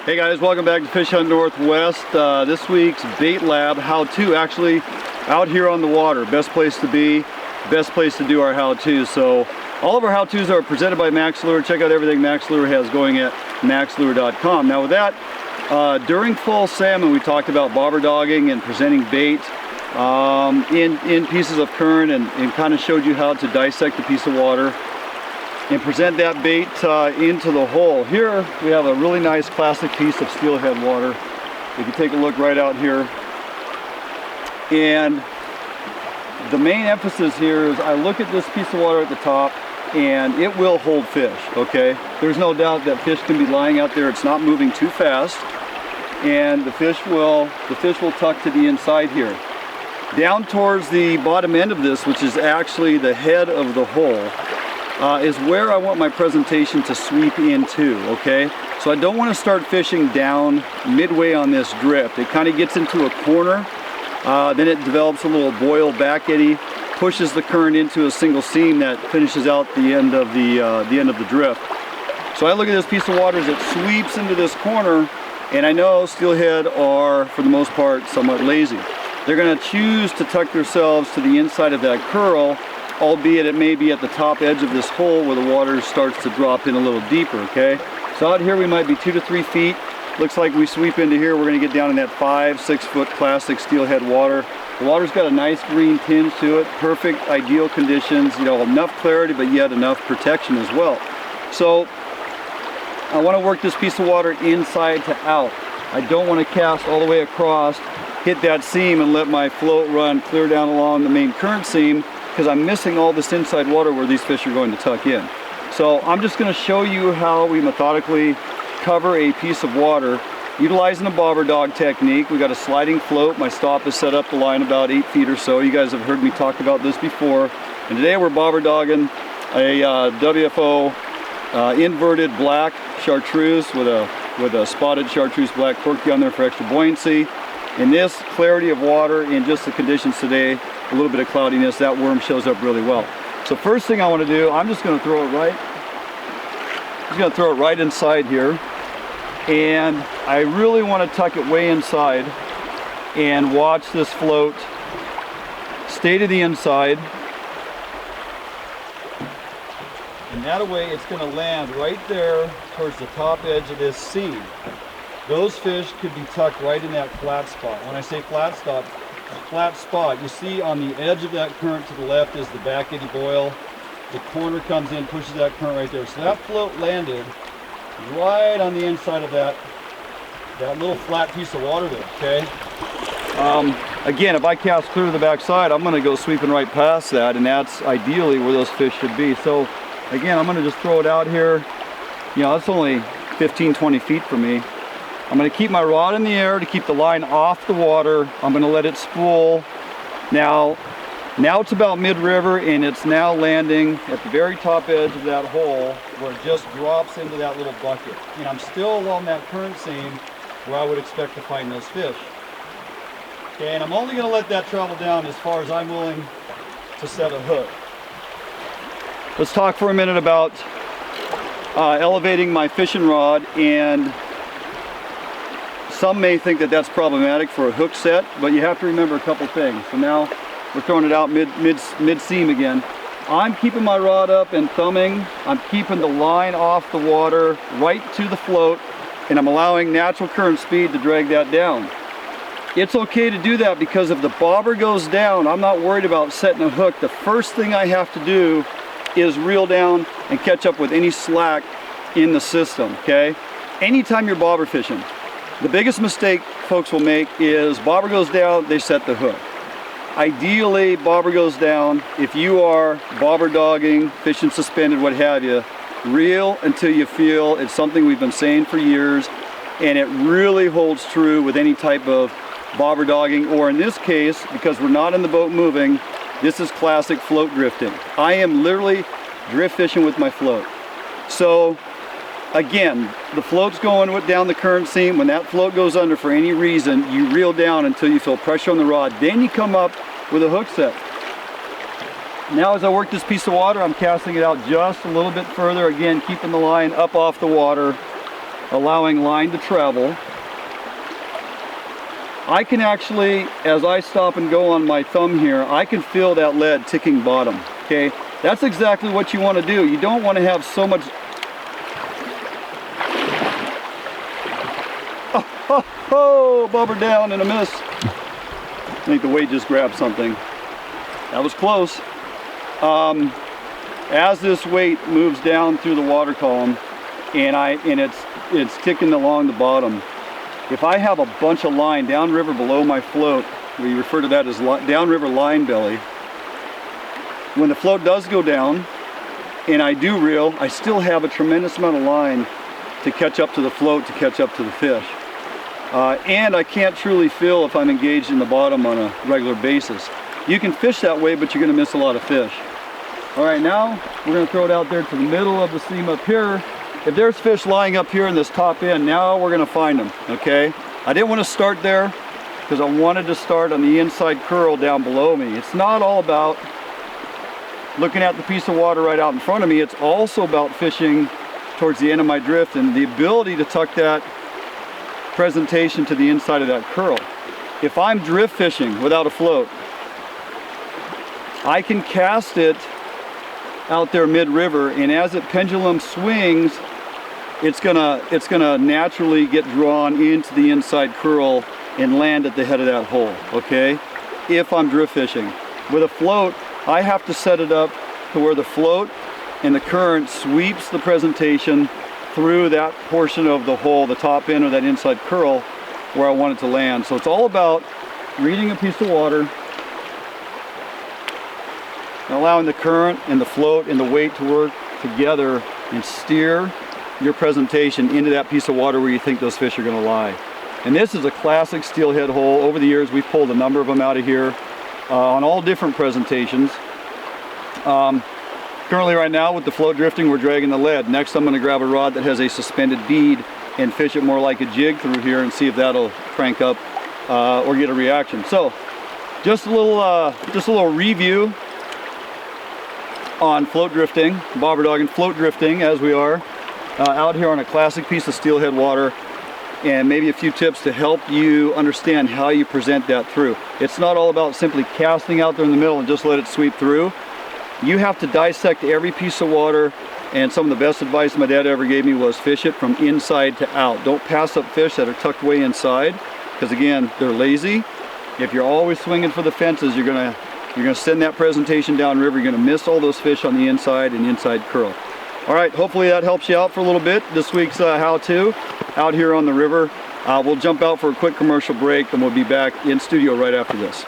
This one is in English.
Hey guys, welcome back to Fish Hunt Northwest. This week's bait lab how-to, actually out here on the water. Best place to be, best place to do our how-tos. So all of our how-tos are presented by Max Lure. Check out everything Max Lure has going at maxlure.com. Now with that, during fall salmon we talked about bobber dogging and presenting bait in pieces of current and kind of showed you how to dissect a piece of water and present that bait into the hole. Here we have a really nice classic piece of steelhead water. If you take a look right out here, and the main emphasis here is I look at this piece of water at the top and it will hold fish, okay? There's no doubt that fish can be lying out there. It's not moving too fast, and the fish will tuck to the inside here. Down towards the bottom end of this, which is actually the head of the hole, is where I want my presentation to sweep into, okay? So I don't want to start fishing down midway on this drift. It kind of gets into a corner, then it develops a little boil back eddy, pushes the current into a single seam that finishes out the end of the drift. So I look at this piece of water as it sweeps into this corner, and I know steelhead are, for the most part, somewhat lazy. They're going to choose to tuck themselves to the inside of that curl, albeit it may be at the top edge of this hole where the water starts to drop in a little deeper, okay? So out here we might be 2 to 3 feet. Looks like we sweep into here, we're gonna get down in that 5-6 foot classic steelhead water. The water's got a nice green tinge to it, perfect, ideal conditions, you know, enough clarity but yet enough protection as well. So I wanna work this piece of water inside to out. I don't wanna cast all the way across, hit that seam and let my float run clear down along the main current seam, because I'm missing all this inside water where these fish are going to tuck in. So I'm just going to show you how we methodically cover a piece of water utilizing a bobber dog technique. We got a sliding float. My stop is set up the line about 8 feet or so. You guys have heard me talk about this before. And today we're bobber dogging a WFO inverted black chartreuse with a spotted chartreuse black corky on there for extra buoyancy. In this clarity of water, in just the conditions today, a little bit of cloudiness, that worm shows up really well. So first thing I want to do, I'm just going to throw it right inside here, and I really want to tuck it way inside and watch this float stay to the inside, and that way it's going to land right there towards the top edge of this seam. Those fish could be tucked right in that flat spot. When I say flat spot, you see on the edge of that current to the left is the back eddy boil. The corner comes in, pushes that current right there. So that float landed right on the inside of that little flat piece of water there, okay? Again, if I cast clear to the backside, I'm gonna go sweeping right past that, and that's ideally where those fish should be. So again, I'm gonna just throw it out here. You know, it's only 15, 20 feet from me. I'm going to keep my rod in the air to keep the line off the water. I'm going to let it spool. Now it's about mid-river, and it's now landing at the very top edge of that hole where it just drops into that little bucket. And I'm still along that current seam where I would expect to find those fish. Okay, and I'm only going to let that travel down as far as I'm willing to set a hook. Let's talk for a minute about elevating my fishing rod. And some may think that that's problematic for a hook set, but you have to remember a couple things. So now we're throwing it out mid seam again. I'm keeping my rod up and thumbing. I'm keeping the line off the water right to the float, and I'm allowing natural current speed to drag that down. It's okay to do that because if the bobber goes down, I'm not worried about setting a hook. The first thing I have to do is reel down and catch up with any slack in the system, okay? Anytime you're bobber fishing, the biggest mistake folks will make is bobber goes down, they set the hook. Ideally, bobber goes down. If you are bobber dogging, fishing suspended, what have you, reel until you feel. It's something we've been saying for years, and it really holds true with any type of bobber dogging, or in this case, because we're not in the boat moving, this is classic float drifting. I am literally drift fishing with my float. So again, the float's going down the current seam. When that float goes under for any reason, you reel down until you feel pressure on the rod. Then you come up with a hook set. Now as I work this piece of water, I'm casting it out just a little bit further, again keeping the line up off the water. allowing line to travel. I can actually, as I stop and go on my thumb here, I can feel that lead ticking bottom, okay? That's exactly what you want to do. You don't want to have so much... Oh, bobber down and a miss. I think the weight just grabbed something. That was close. As this weight moves down through the water column and it's ticking along the bottom, if I have a bunch of line downriver below my float, we refer to that as downriver line belly, when the float does go down and I do reel, I still have a tremendous amount of line to catch up to the float, to catch up to the fish. And I can't truly feel if I'm engaged in the bottom on a regular basis. You can fish that way, but you're going to miss a lot of fish. All right, now we're going to throw it out there to the middle of the seam up here. If there's fish lying up here in this top end, now we're going to find them, okay? I didn't want to start there because I wanted to start on the inside curl down below me. It's not all about looking at the piece of water right out in front of me. It's also about fishing towards the end of my drift and the ability to tuck that presentation to the inside of that curl. If I'm drift fishing without a float, I can cast it out there mid-river, and as it pendulum swings, it's gonna naturally get drawn into the inside curl and land at the head of that hole, okay? If I'm drift fishing. With a float, I have to set it up to where the float and the current sweeps the presentation through that portion of the hole, the top end of that inside curl, where I want it to land. So it's all about reading a piece of water, and allowing the current and the float and the weight to work together and steer your presentation into that piece of water where you think those fish are going to lie. And this is a classic steelhead hole. Over the years, we've pulled a number of them out of here on all different presentations. Currently right now with the float drifting, we're dragging the lead. Next I'm going to grab a rod that has a suspended bead and fish it more like a jig through here and see if that'll crank up or get a reaction. So just a little review on float drifting, bobber dog and float drifting as we are out here on a classic piece of steelhead water, and maybe a few tips to help you understand how you present that through. It's not all about simply casting out there in the middle and just let it sweep through. You have to dissect every piece of water, and some of the best advice my dad ever gave me was fish it from inside to out. Don't pass up fish that are tucked way inside, because again, they're lazy. If you're always swinging for the fences, you're gonna send that presentation downriver. You're gonna miss all those fish on the inside and inside curl. All right, hopefully that helps you out for a little bit. This week's how-to out here on the river. We'll jump out for a quick commercial break, and we'll be back in studio right after this.